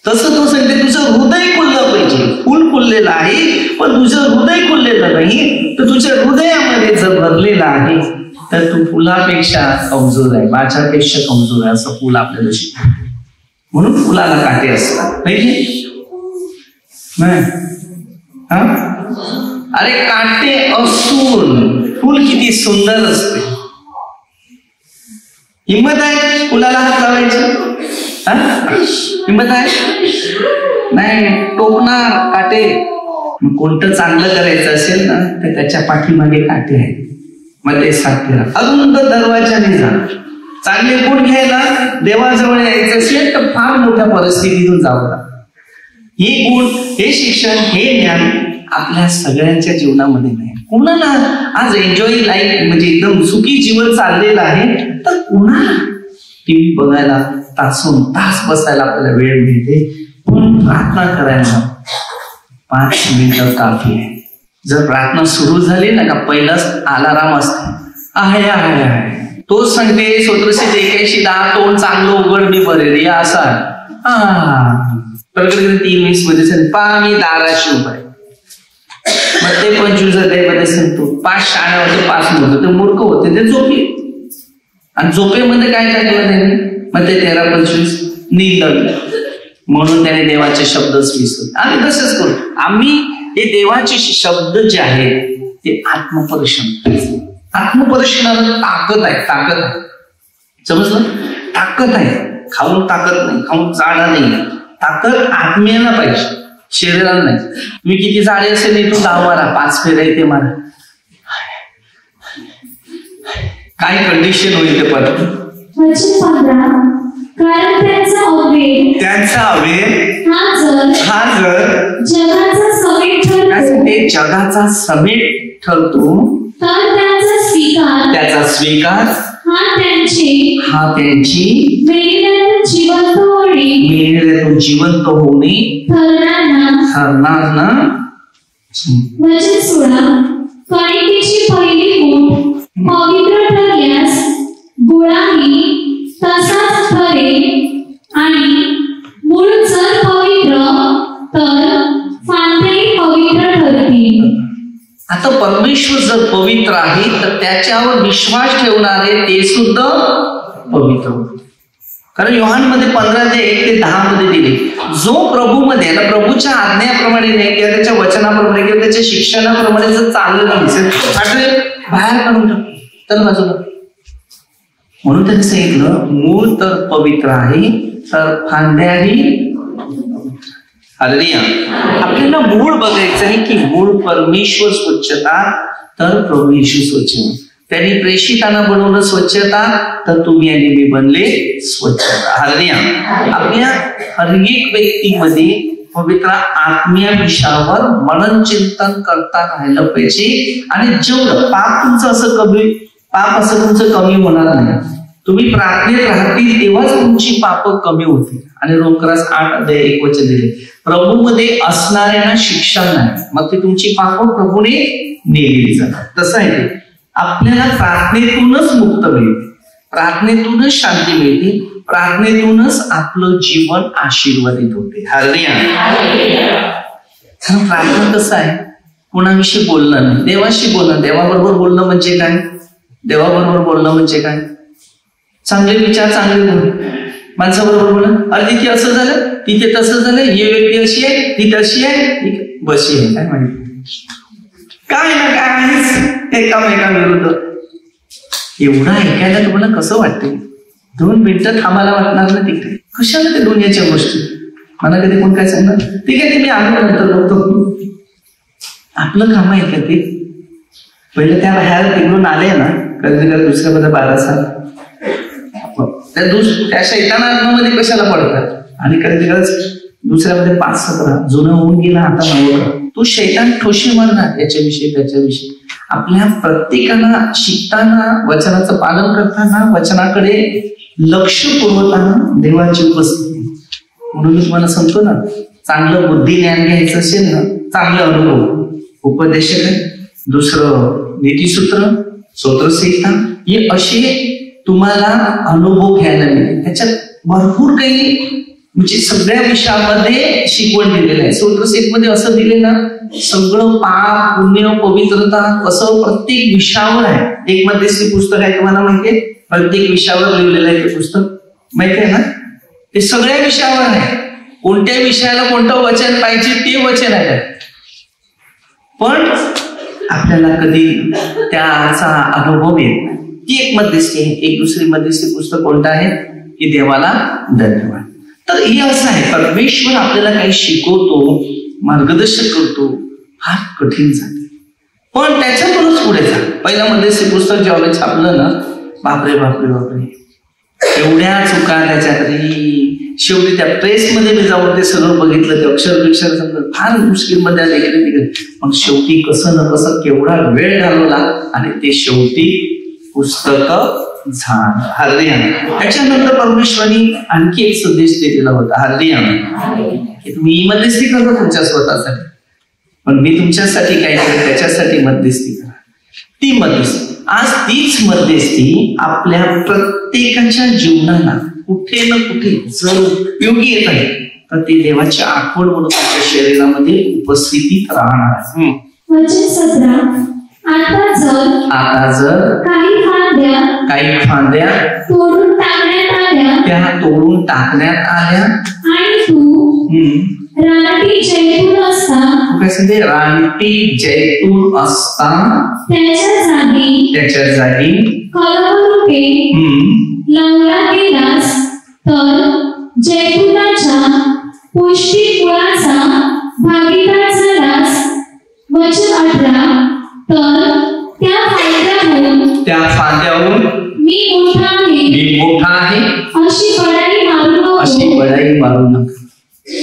तसं तो सांगते तुझं हृदय खुललं पाहिजे. फुल खुललेलं आहे पण तुझं हृदय खुललेलं नाही, तर तुझ्या हृदयामध्ये जर भरलेलं आहे तर तू फुलापेक्षा कमजोर आहे, माझ्यापेक्षा कमजोर आहे, असं फुल आपल्याला शिकतो. म्हणून फुलाला काटे असतात, नाही? अरे काटे असून फुल किती सुंदर असते. हिंमत आहे फुलाला हात लावायची? हिंमत आहे? नाही, टोकणार काटे. कोणतं चांगलं करायचं असेल ना, तर त्याच्या पाठीमागे काटे आहेत, मग ते साध्य. अरुंद दरवाजाने जा. चांगले गुण घ्यायला देवाजवळ यायचं असेल तर फार मोठ्या परिस्थितीतून जावं लागतं. हे गुण, हे शिक्षण, हे ज्ञान आपल्या सगळ्यांच्या जीवनामध्ये नाही. कोणाला आज एन्जॉय लाईफ म्हणजे एकदम सुखी जीवन चाललेलं आहे, तर कोणाला टीव्ही बघायला तासून तास बसायला आपल्याला वेळ मिळते, पण प्रार्थना करायला 5 मिनिटं काफी आहे. जर प्रार्थना सुरू झाली ना का पहिलाच अलाराम असते, आहे आहे आहे. तोच सांगते 1781 तोंड चांगलं उघड मी बरे असा. प्रकट 3:20 मध्ये पा मी दाराशी उभा आहे. मग ते 25 मध्ये सांगतो 5 शाळा होते, 5 मुलं. ते मूर्ख होते, ते झोपले. आणि झोपेमध्ये काय टाकलं त्यांनी? मग ते 13-25 नील. म्हणून त्याने देवाचे शब्दच विसरले. आम्ही तसंच करू. आम्ही हे देवाचे शब्द जे आहेत ते आत्मपरीक्षण. आत्मपरीक्षणाला ताकद आहे, ताकद आहे. समजलं? ताकद आहे. खाऊन ताकद नाही, खाऊन जाडा नाही. ताकद आत्म्याला पाहिजे, शरीराला नाही. तुम्ही किती जाडे असेल इथून 10 मारा, 5 फेऱ्या इथे मारा, काय कंडिशन होईल ते पण. त्यांचा अवेर हा जर जगाचा समेट ठरतो, त्याचा स्वीकार हा त्यांची जिवंत होणे ठरणार ना. कणिकेची पहिली मूठ पवित्र ठरल्यास गुळाही तसाच ठरेल, आणि मूळ जर पवित्र तर फांद्याही पवित्र ठरतील. आता परमेश्वर जर पवित्र आहे तर त्याच्यावर विश्वास ठेवणारे ते सुद्धा पवित्र होते. कारण योहानमध्ये 15:1 ते 10 मध्ये दिले, जो प्रभूमध्ये ना, प्रभूच्या आज्ञाप्रमाणे नाही किंवा त्याच्या वचनाप्रमाणे किंवा त्याच्या शिक्षणाप्रमाणे जर चाललं नसेल, बाहेर काढून टाकतो तर बाजूला. म्हणून त्यांनी सांगितलं मूळ तर पवित्र आहे तर फांद्याही. आपल्याला मूळ बघायचं आहे की मूळ परमेश्वर स्वच्छता तर प्रभू येशू स्वच्छ. त्यांनी प्रेषितांना बनवलं स्वच्छता, तर तुम्ही आणि मी बनले स्वच्छता. आपल्या हर एक व्यक्तीमध्ये पवित्र आत्मीय विषयावर मनन चिंतन करता राहिलं पाहिजे. आणि जेवढं पाप तुमचं असं कमी होणार नाही. तुम्ही प्रार्थनेत राहतील तेव्हाच तुमची पाप कमी होतील. आणि रोमकरास 8:1 दिले, प्रभूमध्ये असणाऱ्यांना शिक्षा नाही, मग ती तुमची पाप प्रभूने नेली जातात. तसं आहे ते. आपल्याला प्रार्थनेतूनच मुक्त मिळते, प्रार्थनेतूनच शांती मिळते, प्रार्थनेतूनच आपलं जीवन आशीर्वादित होते. प्रार्थना कसं आहे? कोणाविषयी बोलणं नाही, देवाशी बोलणं. देवाबरोबर बोलणं म्हणजे काय? देवाबरोबर बोलणं म्हणजे काय? चांगले विचार, चांगले गुण. माणसाबरोबर बोला, अरे तिथे असं झालं, तिथे तसं झालं, ही व्यक्ती अशी आहे, ती तशी आहे, बशी आहे, काय माहिती काय ना काय आहेच एकामेकांविरुद्ध. एवढं ऐकायला तुम्हाला कसं वाटतंय? 2 मिनिटं थांबायला वाटणार ना तिकडे? कशाला ते दुनियाच्या गोष्टी? मला कधी कोण काय सांगणार? ठीक आहे, ते मी नंतर बघतो. आपलं काम आहे का ते? पहिले त्या बाहेर तिकडून आले ना, कधी कधी दुसऱ्यामध्ये 12 साल त्या शैतानामध्ये कशाला पडतात, आणि कधी कधी दुसऱ्यामध्ये 5-17 जुनं होऊन गेला, आता नवं. तो शैतान ठोशी मारणार याच्याविषयी त्याच्याविषयी. आपल्या प्रत्येकाला शिकताना, वचनाचं पालन करताना, वचनाकडे लक्ष पुरवताना देवाची उपस्थिती. म्हणून मी तुम्हाला सांगतो ना, चांगलं बुद्धी ज्ञान घ्यायचं असेल ना, चांगलं अनुभव, उपदेशक आहे, दुसरं नीतिसूत्र, स्तोत्रसंहिता, हे असे तुम्हाला अनुभव घ्यायला मिळेल. त्याच्यात भरपूर काही म्हणजे सगळ्या विषयामध्ये शिकवण दिलेलं आहे. स्तोत्रसंहितेमध्ये असं दिले ना, सगळं पाप, पुण्य, पवित्रता असं प्रत्येक विषयावर आहे. एक मध्यस्थी पुस्तक आहे, तुम्हाला माहितीये, प्रत्येक विषयावर लिहिलेलं आहे ते पुस्तक, माहिती आहे ना? ते सगळ्या विषयावर आहे. कोणत्या विषयाला कोणतं वचन पाहिजे ते वचन आहे. पण आपल्याला कधी त्याचा अनुभव येत नाही. ती एक मध्यस्थी आहे. एक दुसरी मध्यस्थी पुस्तक कोणतं आहे? की देवाला धन्यवाद. तर हे असं आहे, परमेश्वर आपल्याला काही शिकवतो, मार्गदर्शन करतो, फार कठीण जाते, पण त्याच्यातूनच पुढे जा. पहिल्या मध्यस्थी पुस्तक जेव्हा छापलं ना, बापरे बापरे बापरे, एवढ्या चुका त्याच्यातरी. शेवटी त्या प्रेसमध्ये मी जाऊन ते सगळं बघितलं, ते अक्षर समजलं, फार मुश्किल मध्ये आले. पण शेवटी कसं ना कसं केवढा वेळ घालवला आणि ते शेवटी पुस्तक झालं. हालेलुया. त्याच्यानंतर परमेश्वरांनी आणखी एक संदेश दिलेला होता, हालेलुया, की तुम्ही मध्यस्थी करता तुमच्या स्वतःसाठी, पण मी तुमच्यासाठी काय केलं, त्याच्यासाठी मध्यस्थी करा. ती मध्यस्थी, आज तीच मध्यस्थी आपल्या प्रत्येकाच्या जीवनाला कुठे ना कुठे जर उपयोगी येत आहे, तर ती देवाची आठवण म्हणून तुमच्या शरीरामध्ये उपस्थितीत राहणार आहे. वचन 17, आता जर काही फांद्या तोडून टाकण्यात आल्या आणि तू रानटी जैतून असता त्याच्या जागी कलमरूपे लावला गेलास, तर जैतूनाच्या पौष्टिक गुणाचा भागीदार झालास. वचन 18, तर त्या फांद्याहून मी मोठा आहे अशी बडाई मारू नका.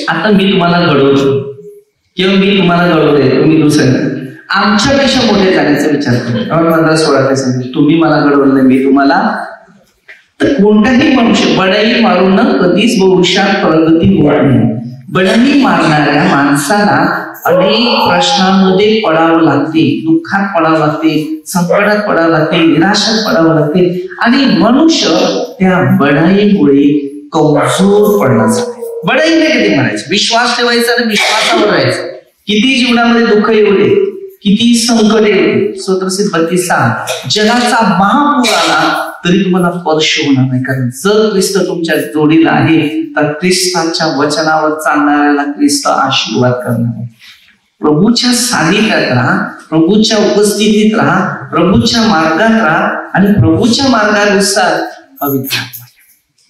आता मी तुम्हाला घडवतो किंवा मी तुम्हाला घडवले, तुम्ही दुसऱ्या आमच्यापेक्षा मोठे जाण्याचा विचार करा. 16 तुम्ही मला घडवलं, मी तुम्हाला. तर कोणताही मनुष्य बडाई मारून कधीच भविष्यात प्रगती होत नाही. बडाई मारणाऱ्या माणसाला अनेक प्रश्नांमध्ये पडावं लागते, दुःखात पडावं लागते, संकटात पडावं लागते, निराशात पडावं लागते, आणि मनुष्य त्या बडाईमुळे कमजोर पडला जाते. बडाईने कधी मारायचं, विश्वास ठेवायचा आणि विश्वासावर राहायचं. किती जीवनामध्ये दुःख येऊ दे, किती संकट येऊ दे, स्तोत्रसंहिता 32, जगाचा महापूर आला तरी तुम्हाला स्पर्श होणार नाही. कारण जर ख्रिस्त तुमच्या जोडीला आहे, तर ख्रिस्ताच्या वचनावर चालणाऱ्याला ख्रिस्त आशीर्वाद करणार आहे. प्रभूच्या सानिध्यात राहा, प्रभूच्या उपस्थितीत राहा, प्रभूच्या मार्गात राहा, आणि प्रभूच्या मार्गानुसार पवित्र आत्मा,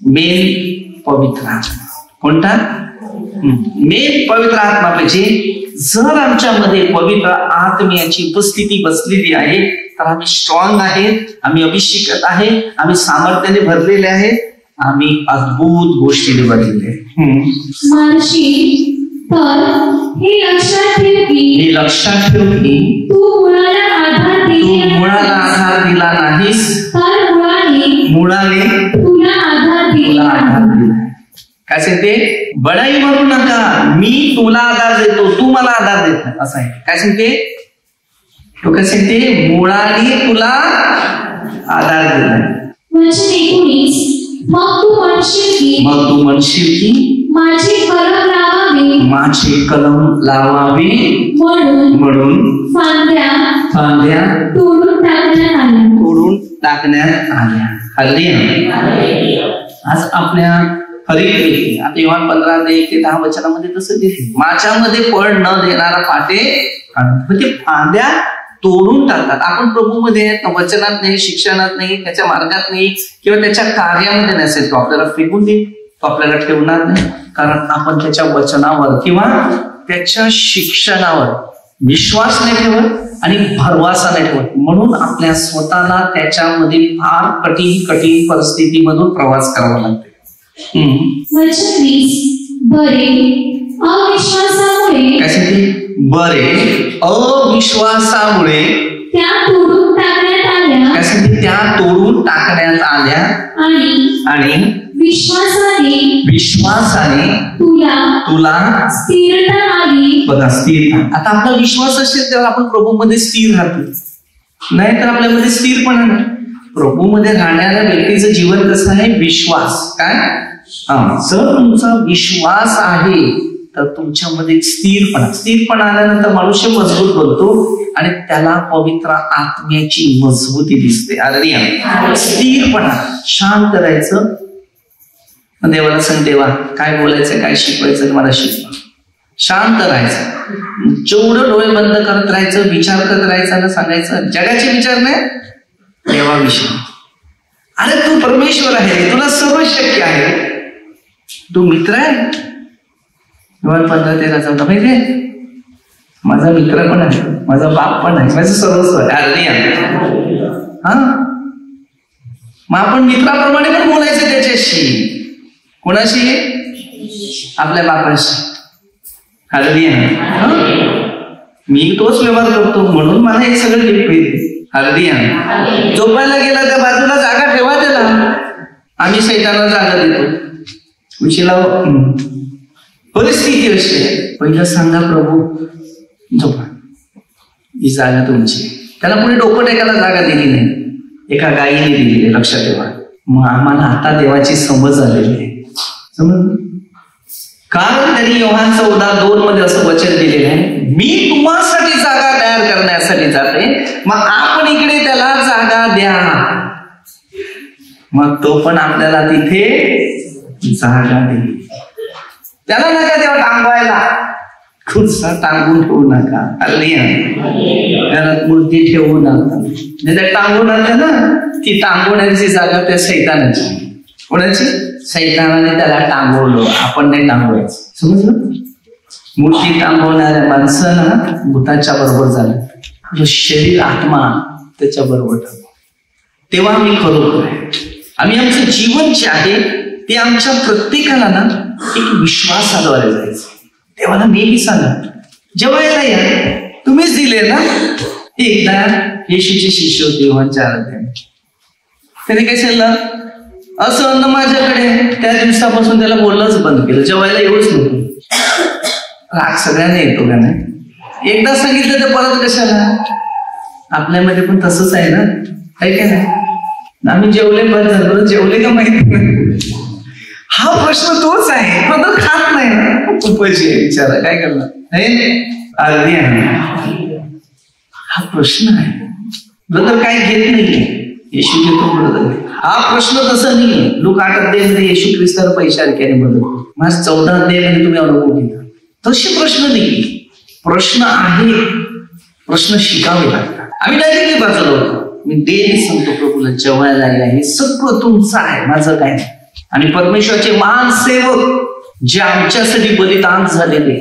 मेन पवित्र आत्मा. कोणता? मेन पवित्र आत्मा पाहिजे. जर आमच्यामध्ये पवित्र आत्म्याची उपस्थिती बसलेली आहे, तर आम्ही स्ट्रॉंग आहेत, आम्ही अभिषेकत आहे, आम्ही सामर्थ्याने भरलेले आहेत, आम्ही अद्भुत गोष्टीने भरलेले आहेत. तर हे लक्षात ठेव की तू मुळाला आधार दिला नाहीस, तर मुळाने तुला आधार दिला. काय सांगते? बडाई मारू नका, मी तुला आधार देतो, तू मला आधार देत नाही, असं आहे. काय सांगते? तो काय सांगते? मुळाने तुला आधार दिला. वचन 19, मग तू म्हणशील की माझे कलम लावावे म्हणून फांद्या तोडून टाकण्यात आल्या. हालेलुया. आज आपल्या हरित व्यक्ती. आता योहान 15:1-10 वचनामध्ये तसं दिले, माझ्यामध्ये फळ न देणारा फाटे म्हणजे फांद्या तोडून टाकतात. आपण प्रभूमध्ये वचनात नाही, शिक्षणात नाही, त्याच्या मार्गात नाही किंवा त्याच्या कार्यामध्ये नसेल, तो आपल्याला फेकून देईल, तो आपल्याला ठेवणार नाही. कारण आपण त्याच्या वचनावर किंवा त्याच्या शिक्षणावर विश्वास नाही ठेवत आणि भरवसा नाही ठेवत. म्हणून आपल्या स्वतःला त्याच्यामध्ये फार कठीण परिस्थितीमधून प्रवास करावा लागतो. अविश्वासामुळे त्या तोडून टाकण्यात आल्या आणि विश्वासाने तुला स्थिरता आली. बघा, स्थिरता. आता आपला विश्वास असेल तेव्हा आपण प्रभूमध्ये स्थिर राहतो, नाही तर आपल्यामध्ये स्थिरपणा नाही. प्रभूमध्ये राहणाऱ्या व्यक्तीचं जीवन कसं आहे? विश्वास. काय? जर तुमचा विश्वास आहे तर तुमच्यामध्ये स्थिरपणा आल्यानंतर मनुष्य मजबूत बनतो आणि त्याला पवित्र आत्म्याची मजबूती दिसते. अरे स्थिरपणा, शांत राहायचं. देवाला सांग, देवा काय बोलायचं, काय शिकवायचं मला शिकवा. शांत राहायचं, जेवढं डोळे बंद करत राहायचं, विचार करत राहायचं ना, सांगायचं जगाचे विचार नाही, देवाविषयी. अरे तू परमेश्वर आहे, तुला सर्व शक्य आहे, तू मित्र आहे. 15:13 माहितीये, माझा मित्र पण आहे, माझा बाप पण आहे, माझं सर्वस्व आहे. हा, मग आपण मित्राप्रमाणे पण बोलायचं त्याच्याशी. कोणाशी? आपल्या बापाशी. मी तोच व्यवहार करतो म्हणून मला हे सगळं गिफ्ट मिळते. झोपायला गेला त्या बाजूला जागा ठेवा त्याला. आम्ही शैतानाला जागा देतो. उशिला परिस्थिती अशी आहे, पहिलं सांगा प्रभू झोपा, ही जागा तुमची. त्याला पुढे डोकं टेकायला जागा दिली नाही, एका गायीने दिली आहे, लक्षात ठेवा. मग आम्हाला आता देवाची समज आलेली आहे. समज, कारण त्यांनी योहान 14:2 मध्ये असं वचन दिलेलं आहे, मी तुम्हासाठी जागा तयार करण्यासाठी जाते, मग आपण इकडे त्याला जागा द्या. मग तो पण आपल्याला तिथे जागा देईल. त्याला नका तेव्हा टांगवायला, खुर्सा टांगून ठेवू नका. घरात मूर्ती ठेवू नका. त्या टांगून आणल्या ना, ती टांगवण्याची जागा त्या सैतानाची. कोणाची? सैतानाने त्याला टांगवलं, आपण नाही टांगवायचं. समजलं? मूर्ती टांगवणाऱ्या माणसाला भूताच्या बरोबर झालं, जो शरीर आत्मा त्याच्या बरोबर टांगव. तेव्हा आम्ही खरोखर आम्ही आमचं जीवन जे आहे ते आमच्या प्रत्येकाला ना एक विश्वासाद्वारे जायचं. देवाला नेहमी सांगा, जेवायला या, तुम्हीच दिले ना. एकदा येशूचे शिष्य होते योहान 4 त्याने काय सांगितलं, असं अन्न माझ्याकडे. त्या दिवसापासून त्याला बोलणंच बंद केलं, जेवायला येऊच नको. राग सगळ्यांना येतो का नाही? एकदा सांगितलं तर परत कशाला? आपल्यामध्ये पण तसंच आहे ना, काय काय नाही. आम्ही जेवले बरं झालं, जेवले का माहिती नाही. हा प्रश्न तोच आहे, पण तो खात नाही ना. पैसे विचारा काय करणार? अर्धी आहे हा प्रश्न आहे. ब्रदर काय घेत नाहीये, येशू घेतो ब्रदर. हा प्रश्न तसा नाहीये. लूक 8 येशू ख्रिस्ताला पैसे आणखी बदल. माझ 14 तुम्ही अनुभव घेता. तसे प्रश्न नाही. प्रश्न आहे, प्रश्न शिकावे लागतात. आम्ही डायरेक्टली बाजूला होतो. मी डेली सांगतो प्रभूला, जेवायला या, हे सगळं तुमचं आहे, माझं काय. आणि परमेश्वराचे महान सेवक जे आमच्यासाठी बलिदान झालेले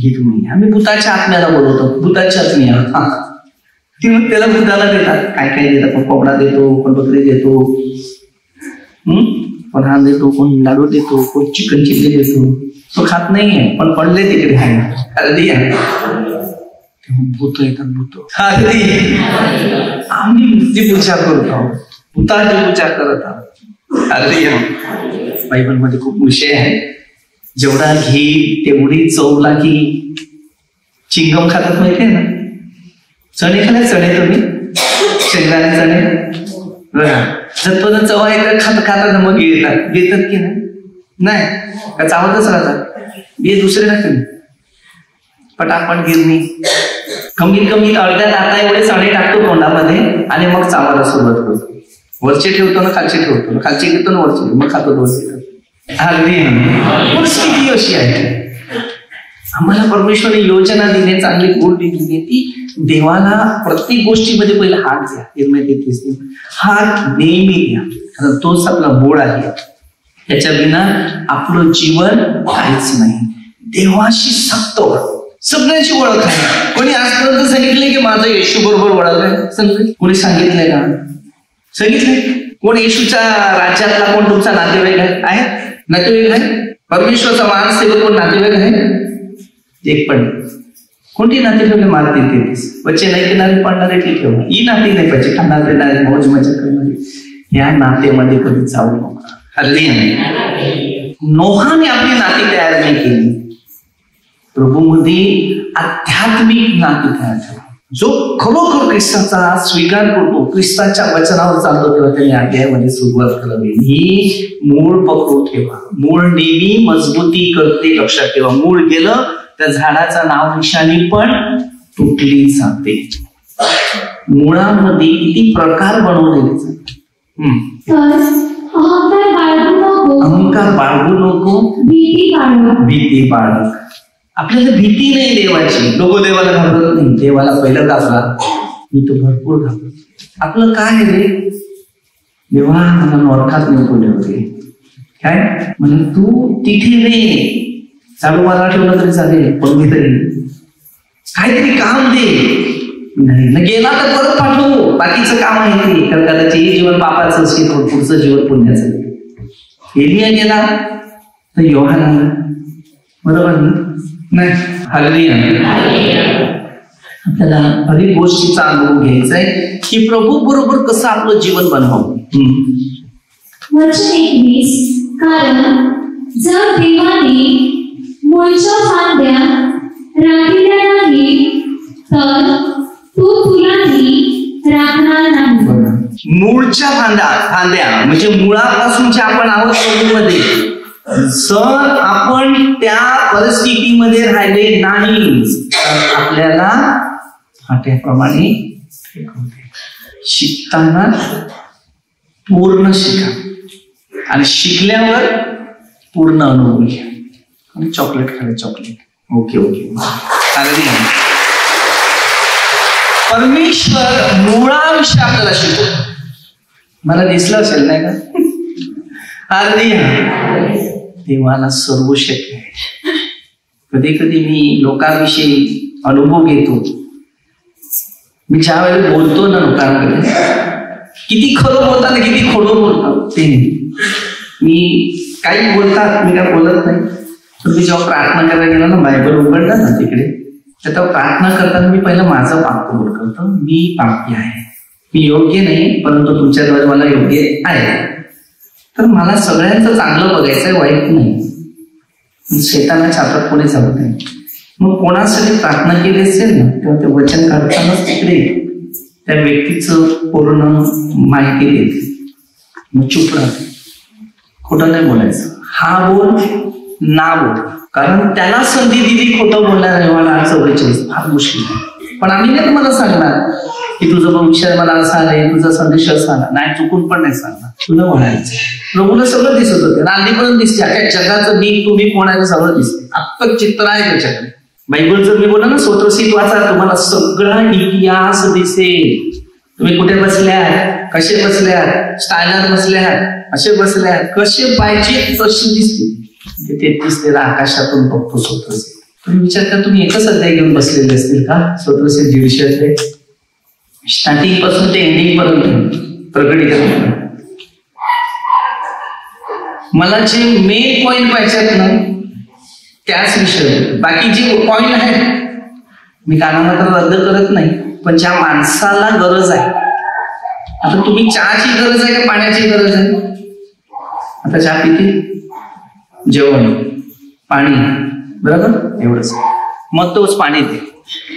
हे तुम्ही. आम्ही भूताच्या आत्म्याला बोलवतो, भूताच्या आत्म्या. ती मग त्याला भूताला देतात, काय काय देतात. कोण कोंबडा देतो, कोण बकरी देतो, कोण हा देतो, कोण लाडू देतो, कोण चिकन चिल्ली देतो. तो खात नाहीये, पण पडले तिकडे आहे. अर्धी आहे, भूत येतात. भूत आम्ही नुसती पूजा करत आहोत, भूताची पूजा करत आहोत. अर्धी बायबल मध्ये खूप विषय आहे. जेवढा घी तेवढी चव लागी. चिंगम खातात माहितीये ना? चणे खाले, चणे तुम्ही शेंगदाणे चणे बघा, झटपट चव आहे तर खातात मग येतात. येतात की नाही? का चावतच राहतात. हे दुसरे ना तुम्ही पटापट गिरणी. कमीत कमी अर्ध्या दाता एवढे चणे टाकतो तोंडामध्ये आणि मग चावायला सुरुवात करतो. वरचे ठेवतो ना खालचे ठेवतो ना, खालचे घेतो ना वरचे, मग खातो वरचे. परिस्थिती अशी आहे. आम्हाला परमेश्वराने योजना दिली, चांगली गोड दिली, ती देवाला प्रत्येक गोष्टीमध्ये पहिला हात द्या. हात नेहमी द्या, कारण तोच आपला बोड आहे. त्याच्या विना आपलं जीवन काहीच नाही. देवाशी सक्त सगळ्यांची ओळख आहे. कोणी आजपर्यंत सांगितले की माझं येशू बरोबर ओळख आहे? कोणी सांगितलंय का? सांगितलंय? कोण येशूच्या राज्यातला कोण तुमचा नातेवाईक आहे? नातेवाईक आहे? परमेश्वरचा मानसेवक कोण नातेवाईक आहे? एक पण कोणती नाते ठेवले? मारते तेच बच्चे नाही किनारे पडणारे ते ठेवणार. ही नाती नाही पाहिजे, खाणारे नाही, मौज मजा करणारे. या नातेमध्ये कधी जाऊ नका. हल्ली नोहाने आपली नाती तयार नाही केली. प्रभूमध्ये आध्यात्मिक नाती तयार ठेवा. जो खरोखर ख्रिस्ताचा स्वीकार करतो, ख्रिस्ताच्या वचनावर चालतो, तेव्हा त्यांनी अध्यायामध्ये सुरुवात करावी. ही मूळ पकडून ठेवा. मूळ नेहमी मजबूती करते, लक्षात ठेवा. मूळ गेलं त्या झाडाचा नाव निशाणी पण तुटली जाते. मुळामध्ये किती प्रकार बनवलेले जातात. अहंकार बाळगू नको, भीती बाळग. आपल्याला भीती नाही देवाची. लोक देवाला घाबरत नाही. देवाला पहिलं घाबरा. मी तो भरपूर घाबरतो. आपलं काय रे? देवा मला नरकात नको ठेवते. काय म्हणजे तू तिथे रे, चालू मला ठेवलं तरी चालेल, पण मी तरी काहीतरी काम दे. नाही गेला तर परत पाठवू, बाकीचं काम आहे ते. कारण कदाचित हे जीवन पापाचं असेल, पुढचं जीवन पुण्याचं. एलिया गेला तर योहाना बरोबर नाही. हालेलुया. आपल्याला हरेक गोष्टीचा अनुभव घ्यायचा आहे की प्रभू बरोबर कसं आपलं जीवन बनवावं. कारण जर देवाने मूळच्या फांद्या राखल्या नाही तर तो तुलाही राखणार नाही. मूळच्या फांद्या म्हणजे मुळापासून जे आपण आहोत प्रभूमध्ये, जर आपण त्या परिस्थितीमध्ये राहिले नाही तर आपल्याला फाट्याप्रमाणे शिकताना पूर्ण शिका आणि शिकल्यावर पूर्ण अनुभव घ्या. आणि चॉकलेट खाले, चॉकलेट. ओके. परमेश्वर मुळाविषयी आपल्याला शिकवतो. मला दिसलं असेल नाही का? देवाला सर्व शक्य आहे. कधी कधी मी लोकांविषयी अनुभव घेतो. मी ज्या वेळेला बोलतो ना लोकांकडे, किती खरं बोलतात किती खोटं बोलतात ते मी काही बोलतात, मी काय बोलत नाही. पण मी जेव्हा प्रार्थना करायला गेलो ना, बायबल उघडला ना तिकडे, तर तेव्हा प्रार्थना करताना मी पहिलं माझं पाप कबूल करतो. मी पापी आहे, मी योग्य नाही, परंतु तुमच्याद्वारे मला योग्य आहे. तर मला सगळ्यांचं चांगलं बघायचंय, वाईट नाही. शैतानाच्या हातात कोणी चालत नाही. मग कोणासाठी प्रार्थना केली असेल ना, तेव्हा ते वचन करतानाच तिकडे त्या व्यक्तीचं पूर्ण माहिती देते. मग चुप राहते, खोटं नाही बोलायचं. हा बोल ना बोल, कारण त्याला संधी दिली खोटं बोलणाऱ्या 44 फार मुश्किल आहे. पण आम्ही नाही तुम्हाला सांगणार की तुझं भविष्य मला असं आलंय, तुझा संदेश असा आला नाही, चुकून पण नाही सांगणार. तुला म्हणायचं प्रभूला सगळं दिसत होते, नांदीपर्यंत दिसते, अख्या जगाचं मी तुम्ही कोण आहे सगळं दिसते. अख्खं चित्र आहे त्याच्याकडे. बायबलचं मी बोला ना, स्तोत्रशीत वाचा, तुम्हाला सगळा इतिहास दिसेल. तुम्ही कुठे बसल्यात, कसे बसल्यात, स्टायलात बसल्यात, असे बसल्यात, कसे पाहिजे तशी दिसते. 33 आकाशातून बघतो स्तोत्रशीत. तुम्ही विचार करा, तुम्ही एकच अध्याय घेऊन बसलेले असतील का? स्तोत्रशीत 150 अध्याय, स्टार्टिंग पासून ते एंडिंग पर्यंत प्रकटीकरण. मला जे मेन पॉइंट पाहिजेत ना त्याच विषय, बाकी जे पॉइंट आहेत मी कानामात्र रद्द करत नाही, पण ज्या माणसाला गरज आहे. आता तुम्ही चहाची गरज आहे का पाण्याची गरज आहे? आता चहा पिते, जेवण, पाणी, बरोबर एवढंच. मग तोच पाणी दे,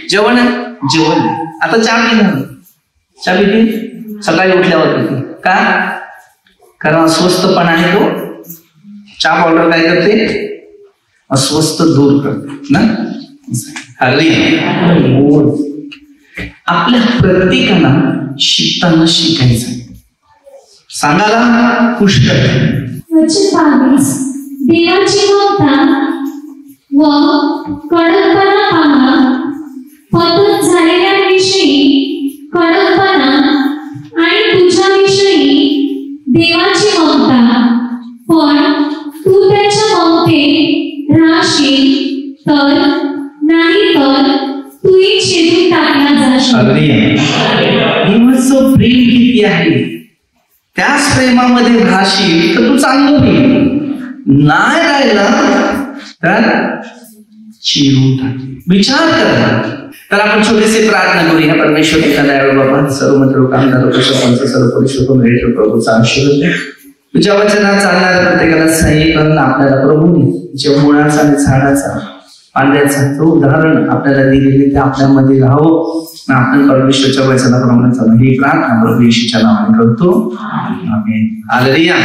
जेवण आहे, जेवण. आता चहा पिणार, चहा पिते सकाळी उठल्यावर पिते का? कारण अस्वस्थपणा आहे तो. चहा पावडर काय करते? अस्वस्थ दूर करते ना. आपल्या प्रत्येकाला शिकताना शिकायचं. सांगायला पुष्कळ. देवाची ममता व कडकपणा पहा. पतन झालेल्यांविषयी कडकपणा आणि तुझ्याविषयी देवाची ममता. पण तू त्याच्या ममतेत राहशील तर, नाही तर तूही छेदून टाकला जाशील. देवाचं प्रेम किती आहे, त्याच प्रेमामध्ये राहशील तर तू चांगलं होईल. नाही राहिला तर चिरून टाक. विचार करा. तर आपण छोटीशी प्रार्थना करूया. परमेश्वर दयाळू बाबा, सर्व मंत्र कामदार सर्व परिशोधून भेटू प्रभूचा आशीर्वाद दे. तुझ्या वचनात चालणाऱ्या प्रत्येकाला सहाय्य करून आपल्याला प्रभूने जे मुळाचा आणि झाडाचा पांढऱ्याचा तो उदाहरण आपल्याला दिलेले ते आपल्यामध्ये राहावं. आपण परमेश्वरच्या वचनाप्रमाणे चालू ही प्रार्थना प्रभू येशूच्या नावाने करतो. आमेन. हालेलुया.